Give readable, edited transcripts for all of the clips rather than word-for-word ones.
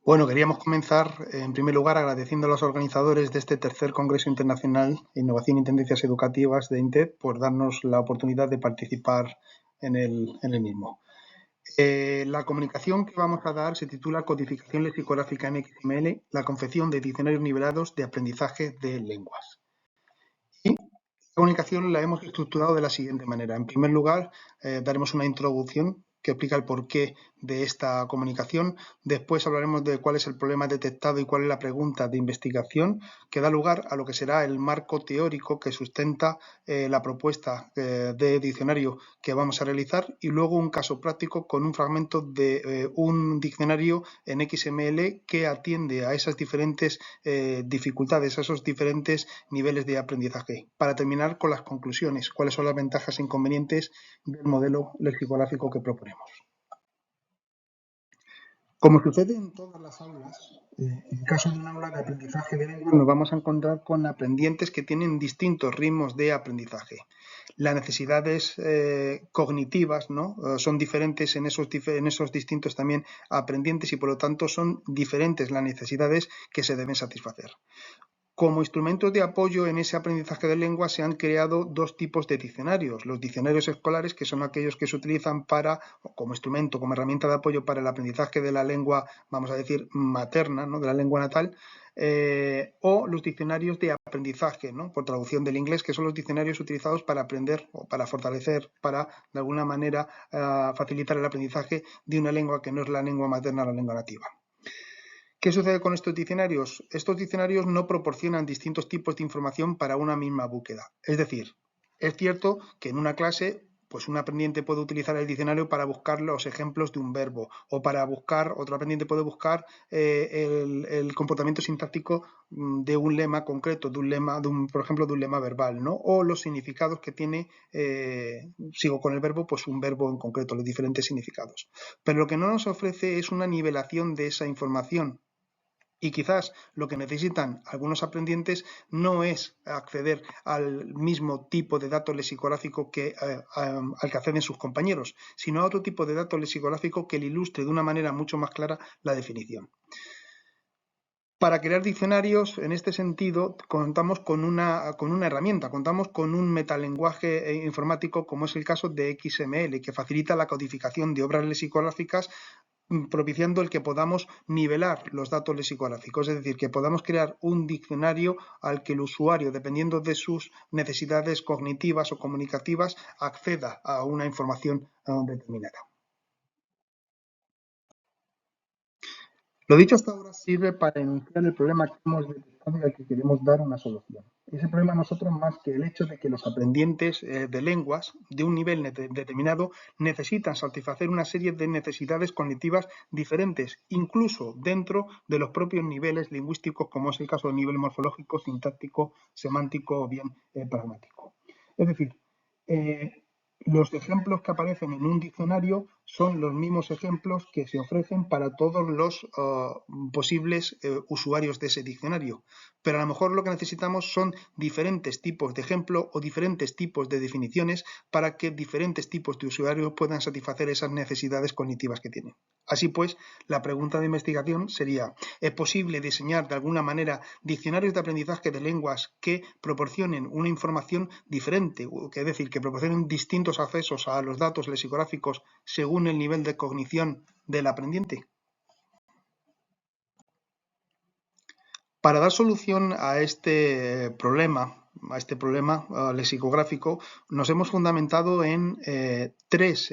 Bueno, queríamos comenzar en primer lugar agradeciendo a los organizadores de este tercer Congreso Internacional de Innovación y Tendencias Educativas de INTED por darnos la oportunidad de participar en el mismo. La comunicación que vamos a dar se titula Codificación lexicográfica en XML, la confección de diccionarios nivelados de aprendizaje de lenguas. Y la comunicación la hemos estructurado de la siguiente manera. En primer lugar, daremos una introducción que explica el porqué de esta comunicación. Después hablaremos de cuál es el problema detectado y cuál es la pregunta de investigación que da lugar a lo que será el marco teórico que sustenta la propuesta de diccionario que vamos a realizar, y luego un caso práctico con un fragmento de un diccionario en XML que atiende a esas diferentes dificultades, a esos diferentes niveles de aprendizaje, para terminar con las conclusiones, cuáles son las ventajas e inconvenientes del modelo lexicográfico que proponemos. Como sucede en todas las aulas, en caso de un aula de aprendizaje de lengua nos vamos a encontrar con aprendientes que tienen distintos ritmos de aprendizaje. Las necesidades cognitivas, ¿no? Son diferentes en esos distintos también aprendientes, y por lo tanto son diferentes las necesidades que se deben satisfacer. Como instrumentos de apoyo en ese aprendizaje de lengua se han creado dos tipos de diccionarios. Los diccionarios escolares, que son aquellos que se utilizan como instrumento, como herramienta de apoyo para el aprendizaje de la lengua, vamos a decir, materna, ¿no? De la lengua natal, o los diccionarios de aprendizaje, ¿no? Por traducción del inglés, que son los diccionarios utilizados para aprender o para fortalecer, para de alguna manera facilitar el aprendizaje de una lengua que no es la lengua materna, la lengua nativa. ¿Qué sucede con estos diccionarios? Estos diccionarios no proporcionan distintos tipos de información para una misma búsqueda. Es decir, es cierto que en una clase, pues un aprendiente puede utilizar el diccionario para buscar los ejemplos de un verbo, o para buscar, otro aprendiente puede buscar el comportamiento sintáctico de un lema concreto, por ejemplo, de un lema verbal, ¿no? O los significados que tiene, sigo con el verbo, pues un verbo en concreto, los diferentes significados. Pero lo que no nos ofrece es una nivelación de esa información. Y quizás lo que necesitan algunos aprendientes no es acceder al mismo tipo de dato lexicográfico al que acceden sus compañeros, sino a otro tipo de dato lexicográfico que le ilustre de una manera mucho más clara la definición. Para crear diccionarios, en este sentido, contamos con una herramienta, contamos con un metalenguaje informático, como es el caso de XML, que facilita la codificación de obras lexicográficas, propiciando el que podamos nivelar los datos lexicográficos, es decir, que podamos crear un diccionario al que el usuario, dependiendo de sus necesidades cognitivas o comunicativas, acceda a una información determinada. Lo dicho hasta ahora sirve para enunciar el problema que hemos detectado y al que queremos dar una solución. Ese problema nosotros, más que el hecho de que los aprendientes de lenguas de un nivel determinado necesitan satisfacer una serie de necesidades cognitivas diferentes, incluso dentro de los propios niveles lingüísticos, como es el caso del nivel morfológico, sintáctico, semántico o bien pragmático. Es decir, los ejemplos que aparecen en un diccionario son los mismos ejemplos que se ofrecen para todos los posibles usuarios de ese diccionario. Pero a lo mejor lo que necesitamos son diferentes tipos de ejemplo o diferentes tipos de definiciones para que diferentes tipos de usuarios puedan satisfacer esas necesidades cognitivas que tienen. Así pues, la pregunta de investigación sería: ¿es posible diseñar de alguna manera diccionarios de aprendizaje de lenguas que proporcionen una información diferente, es decir, que proporcionen distintos accesos a los datos lexicográficos según el nivel de cognición del aprendiente? Para dar solución a este problema lexicográfico, nos hemos fundamentado en tres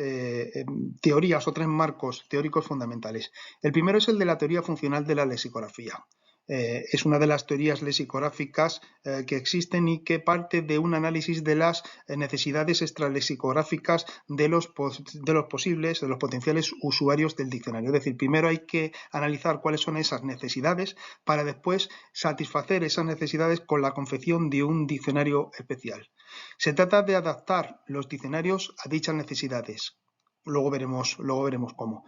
teorías o tres marcos teóricos fundamentales. El primero es el de la teoría funcional de la lexicografía. Es una de las teorías lexicográficas que existen y que parte de un análisis de las necesidades extralexicográficas de los potenciales usuarios del diccionario. Es decir, primero hay que analizar cuáles son esas necesidades para después satisfacer esas necesidades con la confección de un diccionario especial. Se trata de adaptar los diccionarios a dichas necesidades. Luego veremos cómo.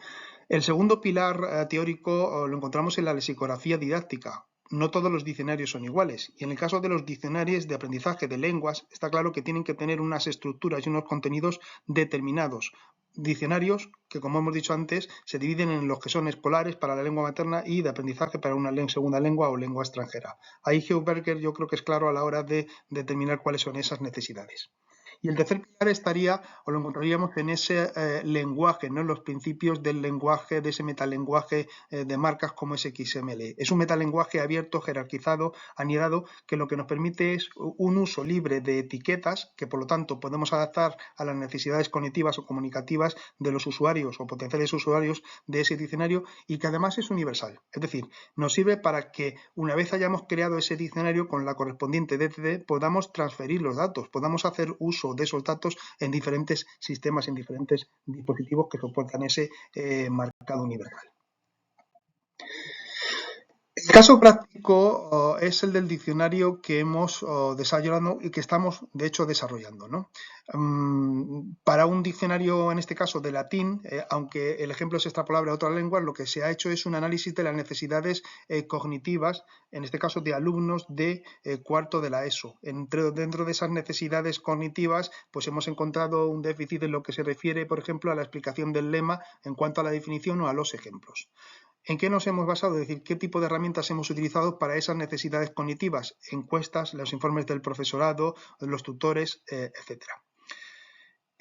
El segundo pilar teórico lo encontramos en la lexicografía didáctica. no todos los diccionarios son iguales. Y en el caso de los diccionarios de aprendizaje de lenguas, está claro que tienen que tener unas estructuras y unos contenidos determinados. Diccionarios que, como hemos dicho antes, se dividen en los que son escolares para la lengua materna y de aprendizaje para una segunda lengua o lengua extranjera. Ahí Heuberger yo creo que es claro a la hora de determinar cuáles son esas necesidades. Y el tercer pilar estaría, o lo encontraríamos en ese lenguaje, ¿no? En los principios del lenguaje, de ese metalenguaje de marcas como es XML. Es un metalenguaje abierto, jerarquizado, anidado, que lo que nos permite es un uso libre de etiquetas, que por lo tanto podemos adaptar a las necesidades cognitivas o comunicativas de los usuarios o potenciales usuarios de ese diccionario, y que además es universal. Es decir, nos sirve para que una vez hayamos creado ese diccionario con la correspondiente DTD podamos transferir los datos, podamos hacer uso de esos datos en diferentes sistemas, en diferentes dispositivos que soportan ese marcado universal. El caso práctico es el del diccionario que hemos desarrollado y que estamos, de hecho, desarrollando, ¿no? Para un diccionario, en este caso, de latín, aunque el ejemplo es extrapolable a otras lenguas, lo que se ha hecho es un análisis de las necesidades cognitivas, en este caso de alumnos de cuarto de la ESO. Dentro de esas necesidades cognitivas, pues hemos encontrado un déficit en lo que se refiere, por ejemplo, a la explicación del lema en cuanto a la definición o a los ejemplos. ¿En qué nos hemos basado? Es decir, ¿qué tipo de herramientas hemos utilizado para esas necesidades cognitivas? Encuestas, los informes del profesorado, los tutores, etcétera.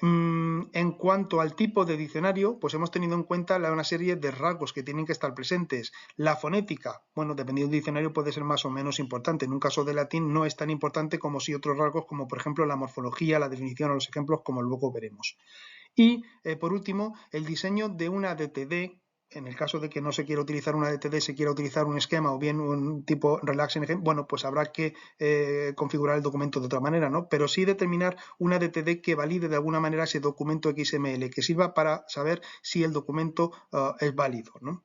En cuanto al tipo de diccionario, pues hemos tenido en cuenta una serie de rasgos que tienen que estar presentes. La fonética, bueno, dependiendo del diccionario puede ser más o menos importante. En un caso de latín no es tan importante como si otros rasgos, como por ejemplo la morfología, la definición o los ejemplos, como luego veremos. Y, por último, el diseño de una DTD. En el caso de que no se quiera utilizar una DTD, se quiera utilizar un esquema o bien un tipo relaxing, bueno, pues habrá que configurar el documento de otra manera, ¿no? Pero sí determinar una DTD que valide de alguna manera ese documento XML, que sirva para saber si el documento es válido, ¿no?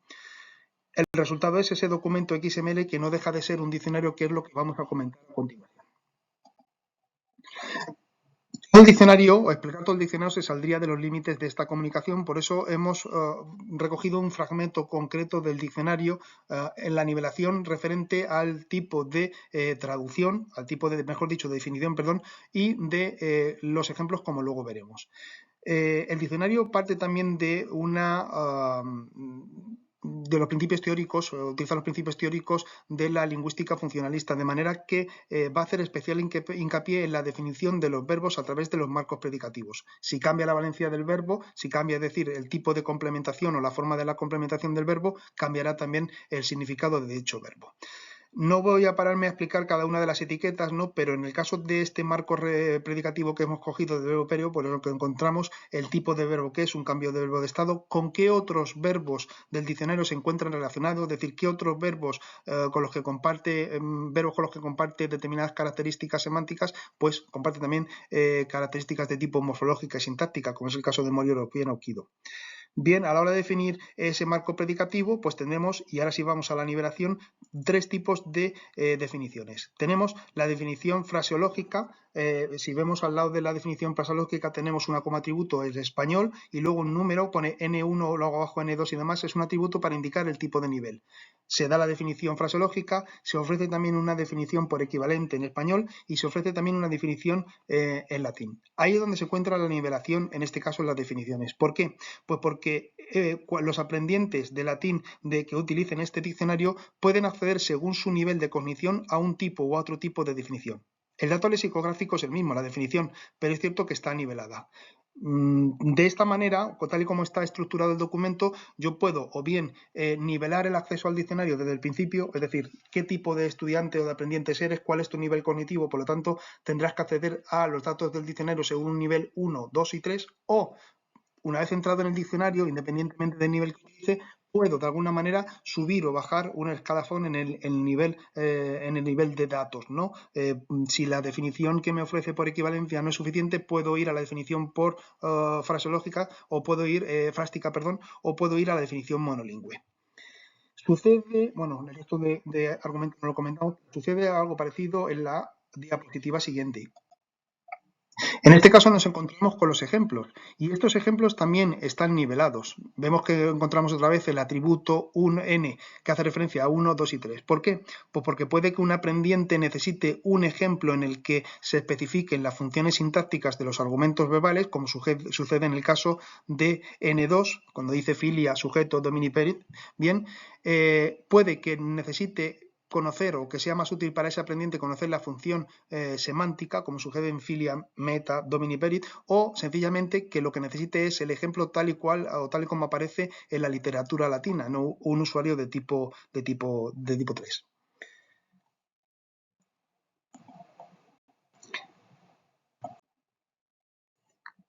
El resultado es ese documento XML que no deja de ser un diccionario, que es lo que vamos a comentar a continuación. El diccionario, o explicar todo el diccionario, se saldría de los límites de esta comunicación, por eso hemos recogido un fragmento concreto del diccionario en la nivelación referente al tipo de traducción, al tipo de, mejor dicho, de definición, perdón, y de los ejemplos, como luego veremos. El diccionario parte también de de los principios teóricos, utiliza los principios teóricos de la lingüística funcionalista, de manera que va a hacer especial hincapié en la definición de los verbos a través de los marcos predicativos. Si cambia la valencia del verbo, si cambia, es decir, el tipo de complementación o la forma de la complementación del verbo, cambiará también el significado de dicho verbo. No voy a pararme a explicar cada una de las etiquetas, ¿no? Pero en el caso de este marco predicativo que hemos cogido de verbo pereo, pues lo que encontramos el tipo de verbo que es un cambio de verbo de estado, con qué otros verbos del diccionario se encuentran relacionados, es decir, qué otros verbos con los que comparte determinadas características semánticas, pues comparte también características de tipo morfológica y sintáctica, como es el caso de Morioro o Kido. Bien, a la hora de definir ese marco predicativo, pues tenemos, y ahora sí vamos a la nivelación, tres tipos de definiciones. Tenemos la definición fraseológica. Si vemos al lado de la definición fraseológica tenemos una como atributo el español y luego un número, pone N1, luego abajo N2 y demás, es un atributo para indicar el tipo de nivel. Se da la definición fraseológica, se ofrece también una definición por equivalente en español y se ofrece también una definición en latín. Ahí es donde se encuentra la nivelación, en este caso en las definiciones. ¿Por qué? Pues porque los aprendientes de latín que utilicen este diccionario pueden acceder según su nivel de cognición a un tipo u otro tipo de definición. El dato lexicográfico es el mismo, la definición, pero es cierto que está nivelada. De esta manera, tal y como está estructurado el documento, yo puedo o bien nivelar el acceso al diccionario desde el principio, es decir, qué tipo de estudiante o de aprendiente eres, cuál es tu nivel cognitivo, por lo tanto tendrás que acceder a los datos del diccionario según un nivel 1, 2 y 3, o una vez entrado en el diccionario, independientemente del nivel que utilice, puedo de alguna manera subir o bajar un escalafón en el nivel de datos, ¿no? Si la definición que me ofrece por equivalencia no es suficiente, puedo ir a la definición por fraseológica o puedo ir frástica, perdón, o puedo ir a la definición monolingüe. Sucede, bueno, en el resto de argumentos no lo comentamos, sucede algo parecido en la diapositiva siguiente. En este caso nos encontramos con los ejemplos y estos ejemplos también están nivelados. Vemos que encontramos otra vez el atributo n que hace referencia a 1, 2 y 3. ¿Por qué? Pues porque puede que un aprendiente necesite un ejemplo en el que se especifiquen las funciones sintácticas de los argumentos verbales, como sucede en el caso de N2, cuando dice filia, sujeto, domini perit. Bien, puede que necesite conocer o que sea más útil para ese aprendiente conocer la función semántica, como sucede en filia, meta, domini perit, o sencillamente que lo que necesite es el ejemplo tal y cual o tal y como aparece en la literatura latina, no un usuario de tipo 3.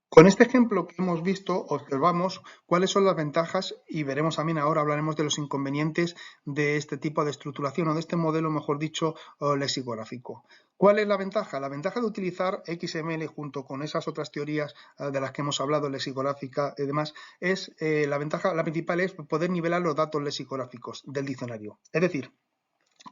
Con este ejemplo que hemos visto, observamos cuáles son las ventajas y veremos también ahora, hablaremos de los inconvenientes de este tipo de estructuración o de este modelo, mejor dicho, lexicográfico. ¿Cuál es la ventaja? La ventaja de utilizar XML junto con esas otras teorías de las que hemos hablado, lexicográfica y demás, es la principal es poder nivelar los datos lexicográficos del diccionario. Es decir,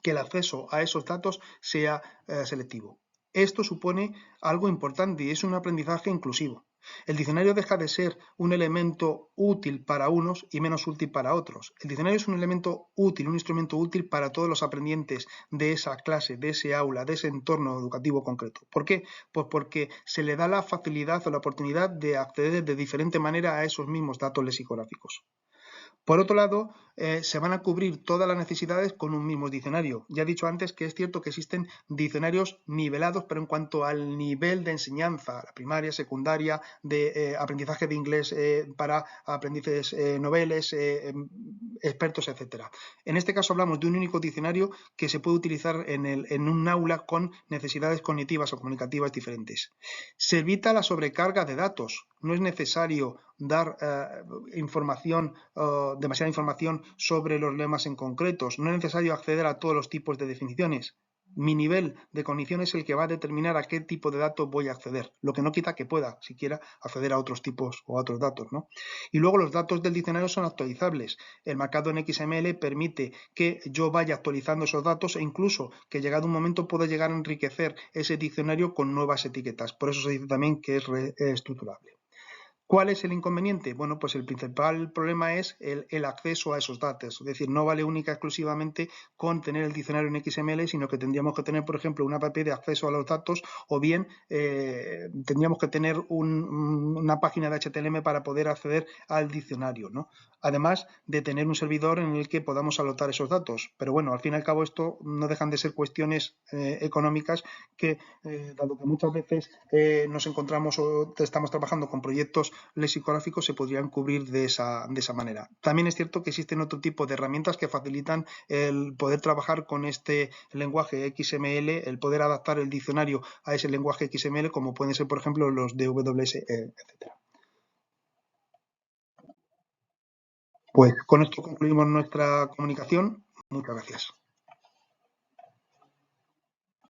que el acceso a esos datos sea selectivo. Esto supone algo importante y es un aprendizaje inclusivo. El diccionario deja de ser un elemento útil para unos y menos útil para otros. El diccionario es un elemento útil, un instrumento útil para todos los aprendientes de esa clase, de ese aula, de ese entorno educativo concreto. ¿Por qué? Pues porque se le da la facilidad o la oportunidad de acceder de diferente manera a esos mismos datos lexicográficos. Por otro lado, se van a cubrir todas las necesidades con un mismo diccionario. Ya he dicho antes que es cierto que existen diccionarios nivelados, pero en cuanto al nivel de enseñanza, la primaria, secundaria, de aprendizaje de inglés para aprendices noveles, expertos, etc. En este caso hablamos de un único diccionario que se puede utilizar en un aula con necesidades cognitivas o comunicativas diferentes. Se evita la sobrecarga de datos. No es necesario dar demasiada información sobre los lemas en concretos. No es necesario acceder a todos los tipos de definiciones. Mi nivel de cognición es el que va a determinar a qué tipo de datos voy a acceder, lo que no quita que pueda siquiera acceder a otros tipos o a otros datos, ¿no? Y luego los datos del diccionario son actualizables. El marcado en XML permite que yo vaya actualizando esos datos e incluso que llegado un momento pueda llegar a enriquecer ese diccionario con nuevas etiquetas. Por eso se dice también que es reestructurable. ¿Cuál es el inconveniente? Bueno, pues el principal problema es el acceso a esos datos. Es decir, no vale única y exclusivamente con tener el diccionario en XML, sino que tendríamos que tener, por ejemplo, una app de acceso a los datos o bien tendríamos que tener una página de HTML para poder acceder al diccionario, ¿no? Además de tener un servidor en el que podamos alotar esos datos. Pero bueno, al fin y al cabo esto no dejan de ser cuestiones económicas que, dado que muchas veces nos encontramos o estamos trabajando con proyectos lexicográficos, se podrían cubrir de esa manera. También es cierto que existen otro tipo de herramientas que facilitan el poder trabajar con este lenguaje XML, el poder adaptar el diccionario a ese lenguaje XML, como pueden ser, por ejemplo, los DWS, etc. Pues con esto concluimos nuestra comunicación. Muchas gracias.